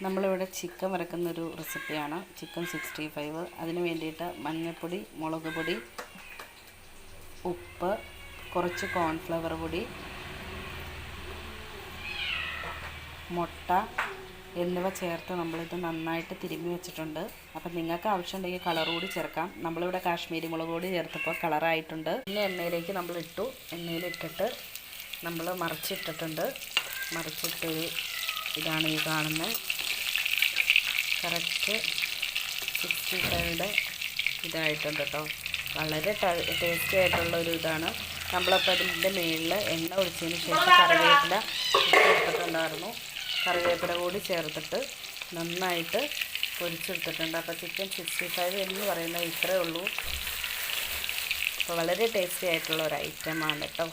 നമ്മളിവിടെ ചിക്കൻ വറക്കുന്നൊരു റെസിപ്പിയാണ് ചിക്കൻ 65. അതിന് വേണ്ടിയിട്ട് മഞ്ഞൾപ്പൊടി, മുളക് പൊടി, ഉപ്പ്, കുറച്ച് കോൺഫ്ലവർ പൊടി, മുട്ട എന്നിവ ചേർത്ത് നമ്മളിത് നന്നായിട്ട് തിരുമ്മി വെച്ചിട്ടുണ്ട്. അപ്പം നിങ്ങൾക്ക് ആവശ്യമുണ്ടെങ്കിൽ കളർ കൂടി ചേർക്കാം. നമ്മളിവിടെ കാശ്മീരി മുളക് പൊടി ചേർത്തപ്പോൾ കളറായിട്ടുണ്ട്. പിന്നെ എണ്ണയിലേക്ക് നമ്മളിട്ടു. എണ്ണയിലിട്ടിട്ട് നമ്മൾ മറിച്ചിട്ടിട്ടുണ്ട്. മറിച്ചിട്ടൊരു ഇതാണ് ഈ കാണുന്നത്. കറക്റ്റ് 65യുടെ ഇതായിട്ടുണ്ട് കേട്ടോ. വളരെ ടേസ്റ്റി ആയിട്ടുള്ളൊരു ഇതാണ്. നമ്മളപ്പോൾ അതിൻ്റെ മുകളിൽ എണ്ണ ഒഴിച്ചതിന് ശേഷം കറിവേപ്പില ഇട്ടെടുത്തിട്ടുണ്ടായിരുന്നു. കറിവേപ്പില കൂടി ചേർത്തിട്ട് നന്നായിട്ട് പൊരിച്ചെടുത്തിട്ടുണ്ട്. അപ്പോൾ ചിക്കൻ 65 എന്ന് പറയുന്നത് ഇത്രയേ ഉള്ളൂ. അപ്പോൾ വളരെ ടേസ്റ്റി ആയിട്ടുള്ള ഒരു ഐറ്റമാണ് കേട്ടോ.